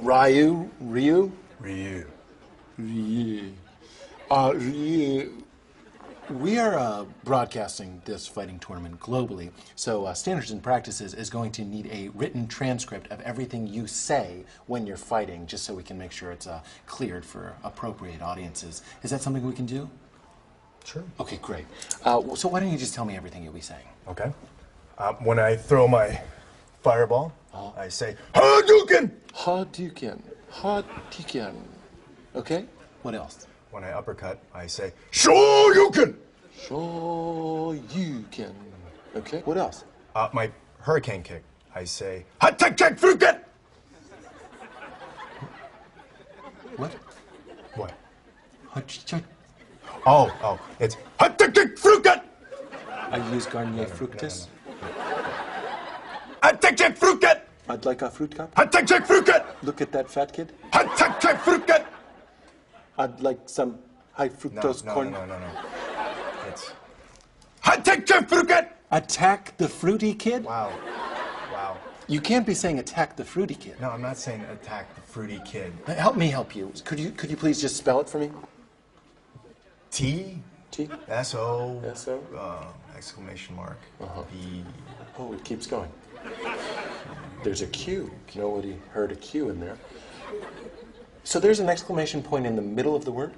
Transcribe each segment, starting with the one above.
Ryu? Ryu. Ryu. We are broadcasting this fighting tournament globally, so Standards and Practices is going to need a written transcript of everything you say when you're fighting, just so we can make sure it's cleared for appropriate audiences. Is that something we can do? Sure. Okay, great. So why don't you just tell me everything you'll be saying? Okay. When I throw my fireball, I say, Hadouken! Hadouken. Hadouken. Okay? What else? When I uppercut, I say, Shoryuken! Shoryuken. Okay? What else? My hurricane kick, I say, Hatakekfuken! What? What? Hachich. Oh, it's Hatakekfuken! I use Garnier Fructis. Hatakekfuken! I'd like a fruit cup. Hatakekfuken! Look at that fat kid. Hatakekfuken! I'd like some high fructose corn. No. It's Hatakekfuken! Attack the fruity kid? Wow. You can't be saying attack the fruity kid. No, I'm not saying attack the fruity kid. Help me help you. Could you please just spell it for me? T. S-O. S-O. Exclamation mark. B. Oh, it keeps going. There's a Q. Nobody heard a Q in there. So there's an exclamation point in the middle of the word?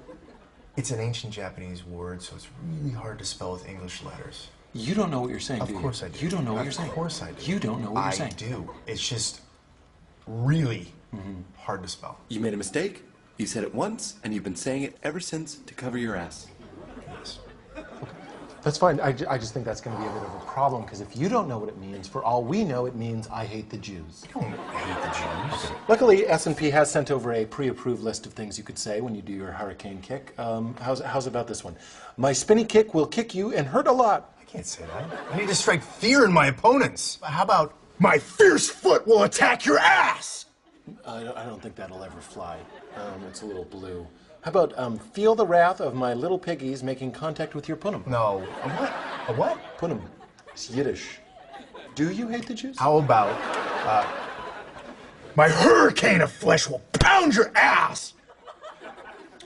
It's an ancient Japanese word, so it's really hard to spell with English letters. You don't know what you're saying, do you? Of course I do. You don't know what you're saying. Of course I do. You don't know what you're saying. I do. It's just really hard to spell. You made a mistake, you said it once, and you've been saying it ever since to cover your ass. Yes. That's fine. I just think that's going to be a bit of a problem, because if you don't know what it means, for all we know, it means I hate the Jews. You don't hate the Jews. Okay. Luckily, S&P has sent over a pre-approved list of things you could say when you do your hurricane kick. How's about this one? My spinny kick will kick you and hurt a lot. I can't say that. I need to strike fear in my opponents. How about my fierce foot will attack your ass? I don't think that'll ever fly. It's a little blue. How about feel the wrath of my little piggies making contact with your punum? No. A what? A what? Punum. It's Yiddish. Do you hate the Jews? How about my hurricane of flesh will pound your ass?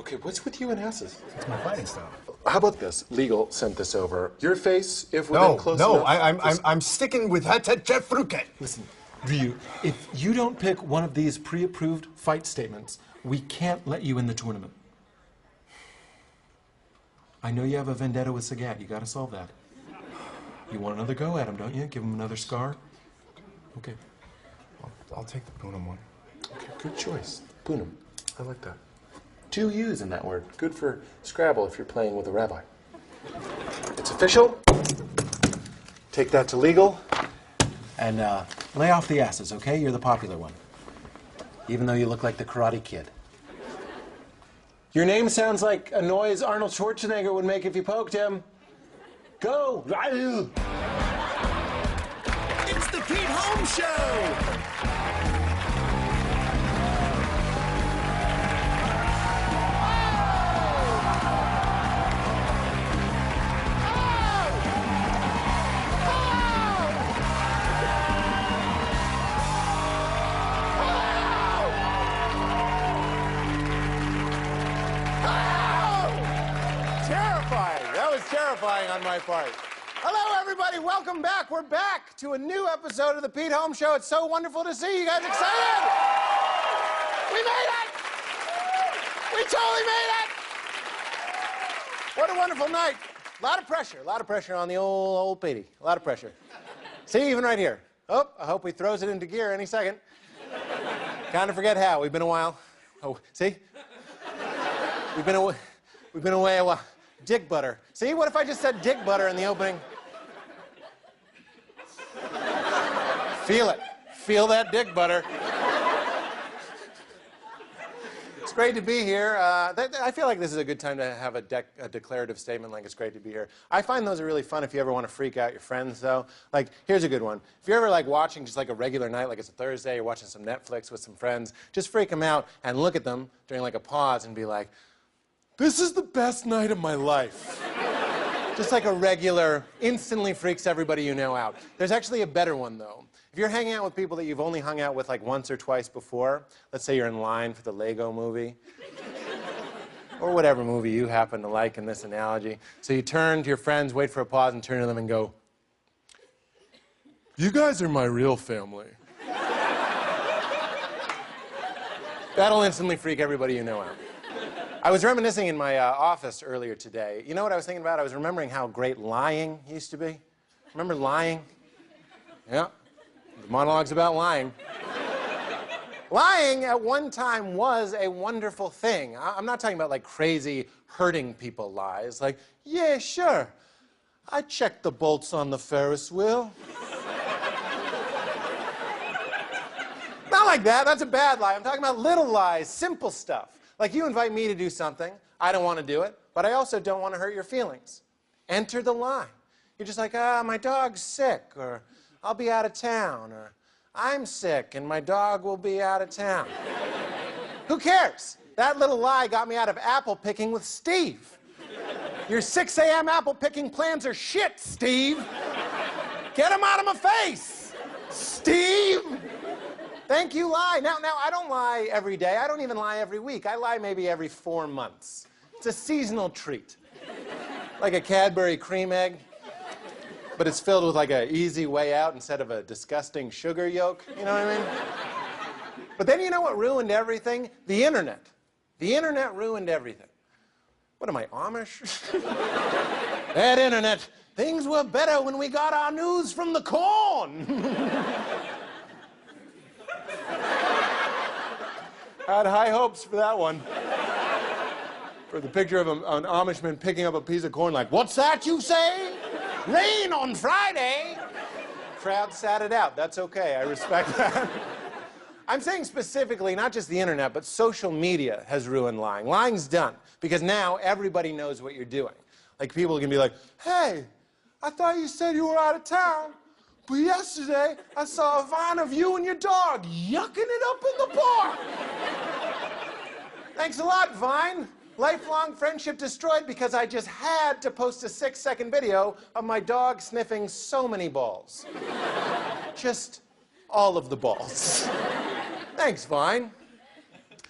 Okay, what's with you and asses? It's my fighting style. How about this? Legal sent this over. Your face, if within close enough. No, I'm sticking with Hatakekfuken. Listen, Ryu, if you don't pick one of these pre-approved fight statements, we can't let you in the tournament. I know you have a vendetta with Sagat. You got to solve that. You want another go at him, don't you? Give him another scar? Okay. I'll take the Poonam one. Okay, good choice. Poonam. I like that. 2 U's in that word. Good for Scrabble if you're playing with a rabbi. It's official. Take that to legal. And lay off the asses, okay? You're the popular one. Even though you look like the Karate Kid. Your name sounds like a noise Arnold Schwarzenegger would make if you poked him. Go! It's the Pete Holmes Show! Terrifying on my part. Hello, everybody. Welcome back. We're back to a new episode of the Pete Holmes Show. It's so wonderful to see you guys excited. We made it. We totally made it. What a wonderful night. A lot of pressure on the old Petey. A lot of pressure. See, even right here. Oh, I hope he throws it into gear any second. Kind of forget how. We've been a while. Oh, see? We've been away a while. Dick butter. See, what if I just said dick butter in the opening? Feel it. Feel that dick butter. It's great to be here. I feel like this is a good time to have a declarative statement like it's great to be here. I find those are really fun if you ever want to freak out your friends, though. Like, here's a good one. If you're ever, like, watching just like a regular night, like it's a Thursday, you're watching some Netflix with some friends, just freak them out and look at them during, like, a pause and be like, this is the best night of my life. Just like a regular, instantly freaks everybody you know out. There's actually a better one, though. If you're hanging out with people that you've only hung out with like once or twice before, let's say you're in line for the Lego movie, or whatever movie you happen to like in this analogy. So you turn to your friends, wait for a pause, and turn to them and go, "You guys are my real family." That'll instantly freak everybody you know out. I was reminiscing in my office earlier today. You know what I was thinking about? I was remembering how great lying used to be. Remember lying? Yeah. The monologues about lying. Lying at one time was a wonderful thing. I'm not talking about like crazy hurting people lies. Like, yeah, sure. I checked the bolts on the Ferris wheel. Not like that. That's a bad lie. I'm talking about little lies, simple stuff. Like you invite me to do something. I don't want to do it, but I also don't want to hurt your feelings. Enter the lie. You're just like, my dog's sick, or I'll be out of town, or I'm sick and my dog will be out of town. Who cares? That little lie got me out of apple picking with Steve. Your 6 a.m. apple picking plans are shit, Steve. Get them out of my face, Steve. Thank you, lie. Now, I don't lie every day. I don't even lie every week. I lie maybe every 4 months. It's a seasonal treat. Like a Cadbury cream egg, but it's filled with like an easy way out instead of a disgusting sugar yolk. You know what I mean? But then you know what ruined everything? The internet. The internet ruined everything. What am I, Amish? That internet. Things were better when we got our news from the corn. Had high hopes for that one. For the picture of an Amishman picking up a piece of corn like, "What's that you say? Rain on Friday." Crowd sat it out. That's okay. I respect that. I'm saying specifically, not just the internet, but social media has ruined lying. Lying's done because now everybody knows what you're doing. Like people can be like, "Hey, I thought you said you were out of town, but yesterday I saw a vine of you and your dog yucking it up in the park." Thanks a lot, Vine. Lifelong friendship destroyed because I just had to post a 6-second video of my dog sniffing so many balls. Just all of the balls. Thanks, Vine.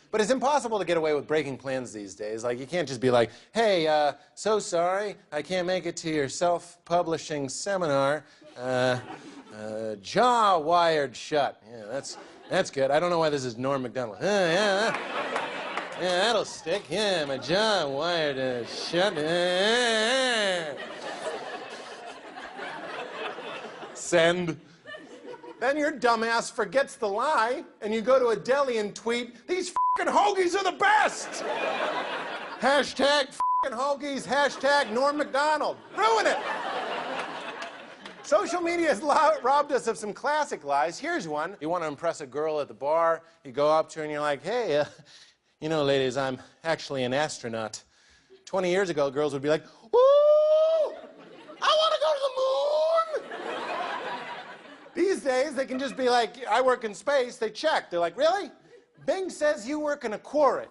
But it's impossible to get away with breaking plans these days. Like, you can't just be like, "Hey, so sorry, I can't make it to your self-publishing seminar. Jaw wired shut." Yeah, that's good. I don't know why this is Norm Macdonald. Yeah, that'll stick. Yeah, my jaw wired shut. Send. Then your dumbass forgets the lie, and you go to a deli and tweet, "These f***ing hoagies are the best!" Hashtag f***ing hoagies, hashtag Norm Macdonald. Ruin it! Social media has robbed us of some classic lies. Here's one. You want to impress a girl at the bar, you go up to her and you're like, "Hey, you know, ladies, I'm actually an astronaut." 20 years ago, girls would be like, "Woo! I want to go to the moon!" These days, they can just be like, "I work in space." They check. They're like, "Really? Bing says you work in a quarry."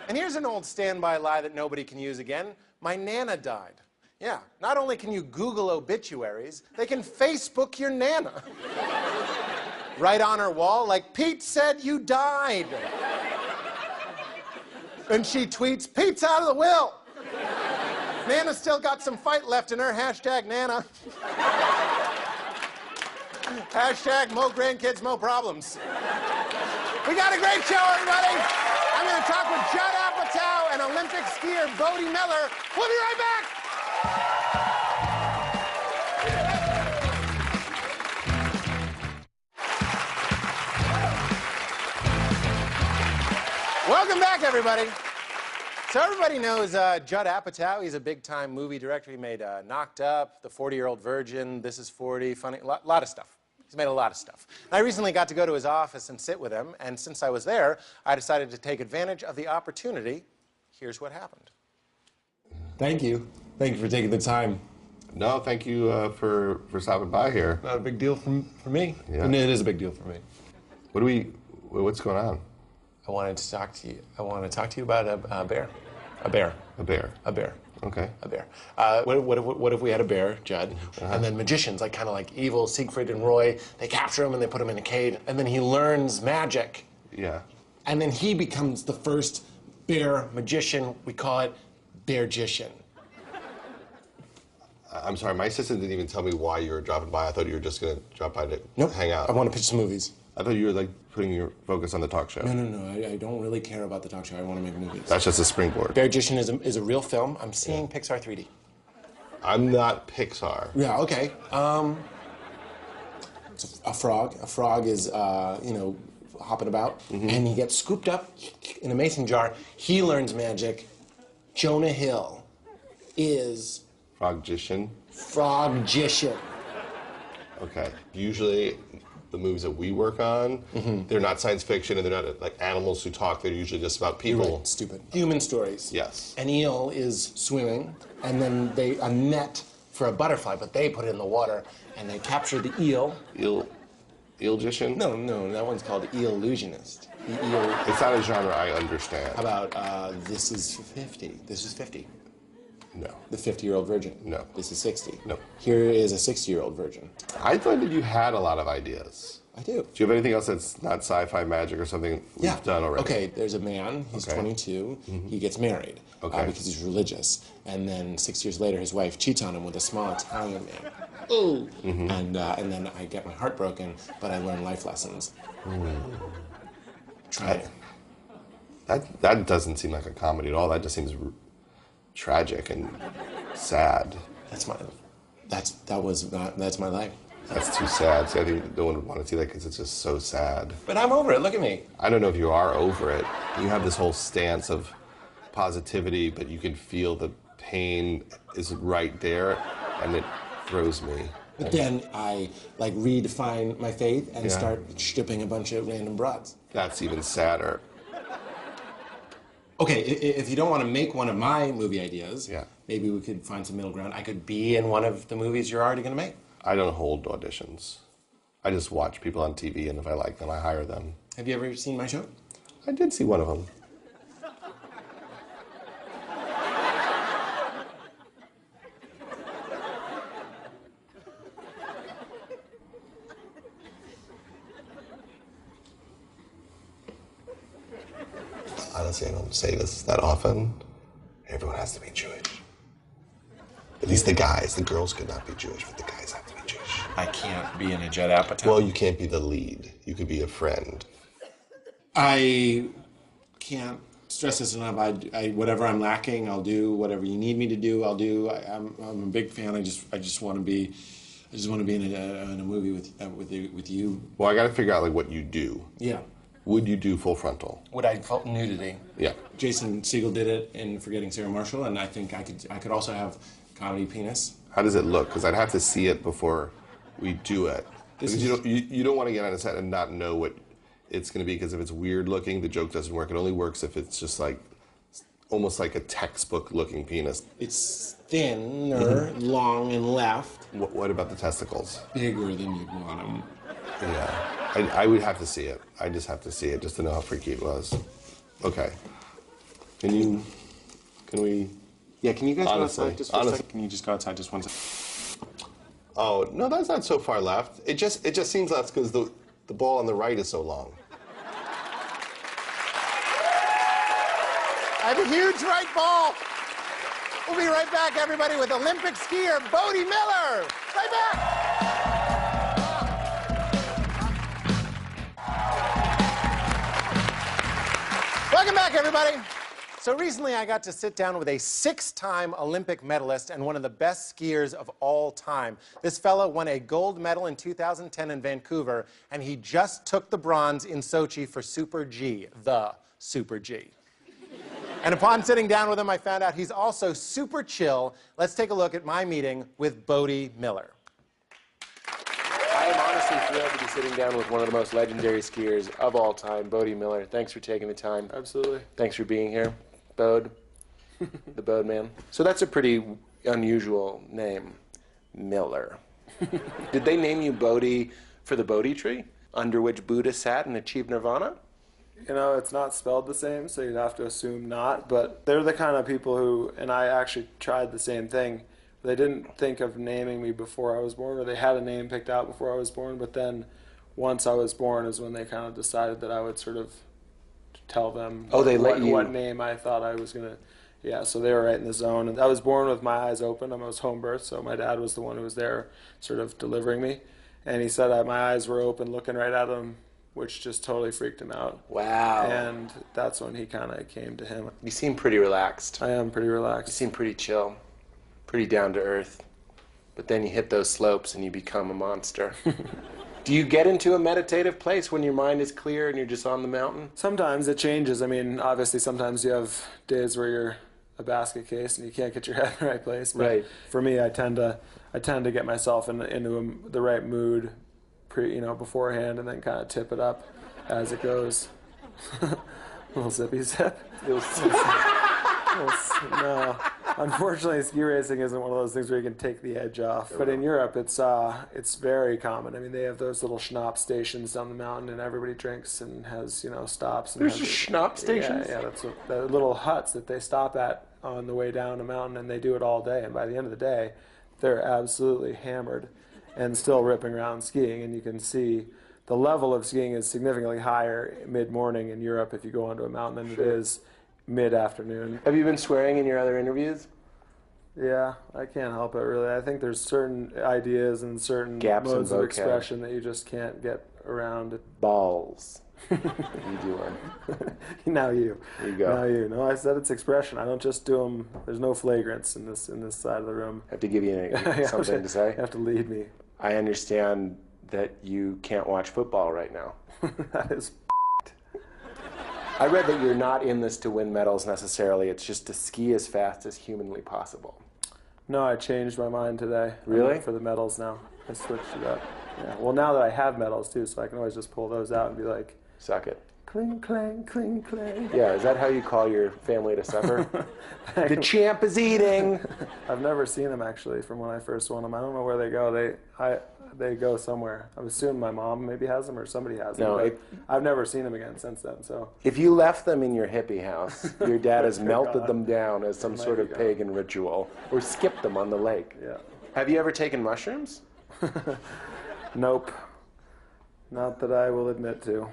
And here's an old standby lie that nobody can use again. My Nana died. Yeah, not only can you Google obituaries, they can Facebook your Nana. Right on her wall, like, "Pete said you died." And she tweets, "Pete's out of the will." Nana's still got some fight left in her, hashtag Nana. Hashtag mo grandkids, mo problems. We got a great show, everybody. I'm going to talk with Judd Apatow and Olympic skier Bode Miller. We'll be right back. Welcome back, everybody. So everybody knows Judd Apatow. He's a big-time movie director. He made Knocked Up, The 40-Year-Old Virgin, This Is 40, funny, lot of stuff. He's made a lot of stuff. And I recently got to go to his office and sit with him, and since I was there, I decided to take advantage of the opportunity. Here's what happened. Thank you. Thank you for taking the time. No, thank you for stopping by here. Not a big deal for me. Yeah. And it is a big deal for me. What's going on? I wanted to talk to you. I want to talk to you about a bear. A bear. A bear. A bear. Okay. A bear. What if we had a bear, Judd, and then magicians, like kind of like evil Siegfried and Roy, they capture him and they put him in a cage, and then he learns magic. Yeah. And then he becomes the first bear magician. We call it Beargician. I'm sorry, my assistant didn't even tell me why you were dropping by. I thought you were just going to drop by to hang out. I want to pitch some movies. I thought you were like putting your focus on the talk show. No. I don't really care about the talk show. I want to make movies. That's just a springboard. Beargician is a real film. I'm seeing Pixar 3D. I'm not Pixar. Yeah, okay. It's a frog. A frog is, hopping about, and he gets scooped up in a mason jar. He learns magic. Jonah Hill is... Frogician. Frogician. Okay. Usually, the movies that we work on, they're not science fiction and they're not like animals who talk. They're usually just about people. You're right, stupid. Human stories. Yes. An eel is swimming, and then a net for a butterfly, but they put it in the water, and they capture the eel. Eelgician? No, that one's called Eel-illusionist. The eel. It's not a genre I understand. How about This is 50? This is 50. No. The 50-year-old virgin. No. This is 60. No. Here is a 60-year-old virgin. I thought that you had a lot of ideas. I do. Do you have anything else that's not sci-fi magic or something we've done already? Okay, there's a man, he's 22, he gets married because he's religious, and then 6 years later his wife cheats on him with a small Italian man. Ooh! And then I get my heart broken, but I learn life lessons. Try it. That doesn't seem like a comedy at all. That just seems tragic and sad. That's my life. That's too sad. See, I think no one would want to see that because it's just so sad. But I'm over it, look at me. I don't know if you are over it. You have this whole stance of positivity, but you can feel the pain is right there, and it throws me. But then I redefine my faith and start stripping a bunch of random broads. That's even sadder. Okay, if you don't want to make one of my movie ideas, maybe we could find some middle ground. I could be in one of the movies you're already going to make. I don't hold auditions. I just watch people on TV, and if I like them, I hire them. Have you ever seen my show? I did see one of them. Honestly, I don't say this that often. Everyone has to be Jewish. At least the guys. The girls could not be Jewish, but the guys have to be Jewish. I can't be in a Judd Apatow. Well, you can't be the lead. You could be a friend. I can't stress this enough. Whatever I'm lacking, I'll do. Whatever you need me to do, I'll do. I'm a big fan. I just want to be in a movie with you. Well, I got to figure out what you do. Yeah. Would you do full frontal? Would I fault nudity? Yeah. Jason Segel did it in Forgetting Sarah Marshall, and I think I could also have comedy penis. How does it look? Because I'd have to see it before we do it. Because you don't want to get on a set and not know what it's going to be, because if it's weird looking, the joke doesn't work. It only works if it's just almost like a textbook looking penis. It's thinner, long, and left. What about the testicles? Bigger than you'd want them. Yeah. I would have to see it. I just have to see it just to know how freaky it was. Okay. Can we... Yeah, can you guys honestly, go outside just for a second? Can you just go outside just one second? Oh, no, that's not so far left. It just seems left because the ball on the right is so long. I have a huge right ball. We'll be right back, everybody, with Olympic skier Bode Miller. Right back. Welcome back, everybody. So recently I got to sit down with a 6-time Olympic medalist and one of the best skiers of all time. This fella won a gold medal in 2010 in Vancouver, and he just took the bronze in Sochi for Super G, the Super G. And upon sitting down with him, I found out he's also super chill. Let's take a look at my meeting with Bode Miller. I am honestly thrilled to be sitting down with one of the most legendary skiers of all time, Bode Miller. Thanks for taking the time. Absolutely. Thanks for being here, Bode, the Bode man. So that's a pretty unusual name, Miller. Did they name you Bode for the Bodhi tree, under which Buddha sat and achieved nirvana? You know, it's not spelled the same, so you'd have to assume not. But they're the kind of people who, and I actually tried the same thing. They didn't think of naming me before I was born, or they had a name picked out before I was born. But then, once I was born, is when they kind of decided that I would sort of tell them what name I thought I was gonna. Yeah, so they were right in the zone. And I was born with my eyes open. I was home birth, so my dad was the one who was there, sort of delivering me. And he said my eyes were open, looking right at him, which just totally freaked him out. Wow. And that's when he kind of came to him. You seem pretty relaxed. I am pretty relaxed. You seem pretty chill, pretty down to earth. But then you hit those slopes and you become a monster. Do you get into a meditative place when your mind is clear and you're just on the mountain? Sometimes it changes. I mean, obviously sometimes you have days where you're a basket case and you can't get your head in the right place. But right. For me, I tend to get myself into the right mood beforehand, and then kind of tip it up as it goes. Little zippy zip. No, unfortunately, ski racing isn't one of those things where you can take the edge off. But in Europe, it's very common. I mean, they have those little schnapps stations down the mountain, and everybody drinks and has stops. And There's just schnapps stations. Yeah, that's the little huts that they stop at on the way down a mountain, and they do it all day. And by the end of the day, they're absolutely hammered and still ripping around skiing, and you can see the level of skiing is significantly higher mid-morning in Europe if you go onto a mountain than it is mid-afternoon. Have you been swearing in your other interviews? Yeah, I can't help it, really. I think there's certain ideas and certain Gaps modes in of vocab. expression that you just can't get around. Balls. You do one. Now you. There you go. Now you. No, I said it's expression. I don't just do them. There's no flagrants in this side of the room. I have to give you something to say. You have to lead me. I understand that you can't watch football right now. That is I read that you're not in this to win medals necessarily. It's just to ski as fast as humanly possible. No, I changed my mind today. Really? For the medals now. I switched it up. Yeah. Well, now that I have medals, too, so I can always just pull those out and be like, suck it. Cling, clang, cling, clang. Yeah, is that how you call your family to supper? The champ is eating. I've never seen them, actually, from when I first won them. I don't know where they go. They go somewhere. I assume my mom maybe has them or somebody has them. No, I've never seen them again since then. So if you left them in your hippie house, your dad has melted them down as some sort of pagan ritual, or skipped them on the lake. Yeah. Have you ever taken mushrooms? Nope. Not that I will admit to.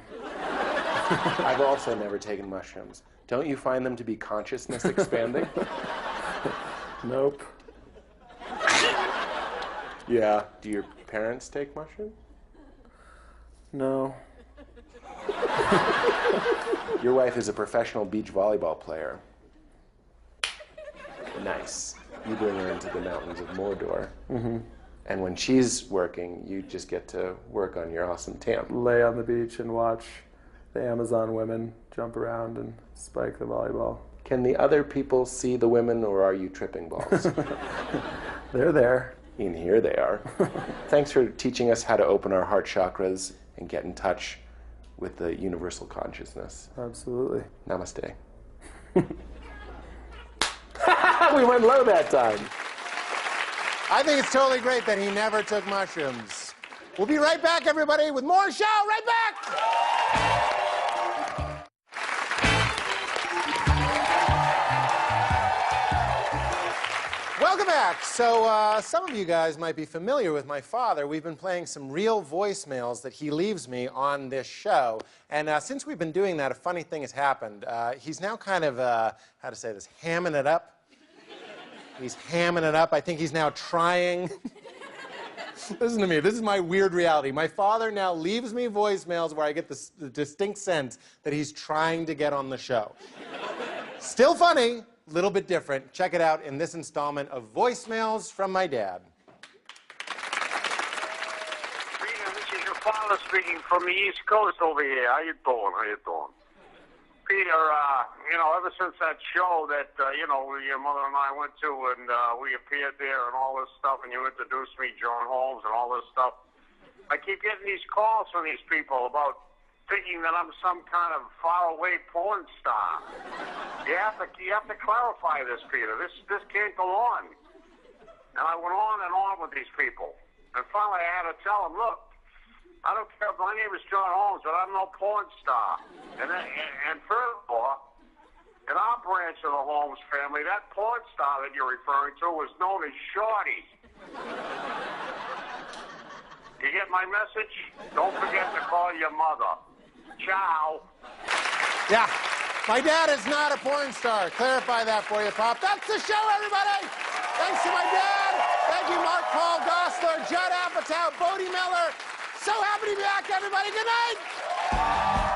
I've also never taken mushrooms. Don't you find them to be consciousness expanding? Nope. Yeah. Do your parents take mushrooms? No. Your wife is a professional beach volleyball player. Nice. You bring her into the mountains of Mordor. Mm-hmm. And when she's working, you just get to work on your awesome tam. Lay on the beach and watch the Amazon women jump around and spike the volleyball. Can the other people see the women, or are you tripping balls? They're there. In here they are. Thanks for teaching us how to open our heart chakras and get in touch with the universal consciousness. Absolutely. Namaste. We went low that time. I think it's totally great that he never took mushrooms. We'll be right back, everybody, with more show. Right back! Welcome back. So some of you guys might be familiar with my father. We've been playing some real voicemails that he leaves me on this show. And since we've been doing that, a funny thing has happened. He's now kind of, how to say this, hamming it up. He's hamming it up. I think he's now trying. Listen to me. This is my weird reality. My father now leaves me voicemails where I get the distinct sense that he's trying to get on the show. Still funny, a little bit different. Check it out in this installment of Voicemails from My Dad. Peter, this is your father speaking from the East Coast over here. How you doing? How you doing? Peter, ever since that show that, your mother and I went to and we appeared there and all this stuff and you introduced me, John Holmes, and all this stuff, I keep getting these calls from these people about thinking that I'm some kind of faraway porn star. You have to clarify this, Peter. This can't go on. And I went on and on with these people. And finally I had to tell them, look, I don't care. My name is John Holmes, but I'm no porn star. And furthermore, in our branch of the Holmes family, that porn star that you're referring to was known as Shorty. You get my message? Don't forget to call your mother. Ciao. Yeah. My dad is not a porn star. Clarify that for you, Pop. That's the show, everybody. Thanks to my dad. Thank you, Mark Paul Gosselaar, Judd Apatow, Bode Miller. So happy to be back, everybody. Good night.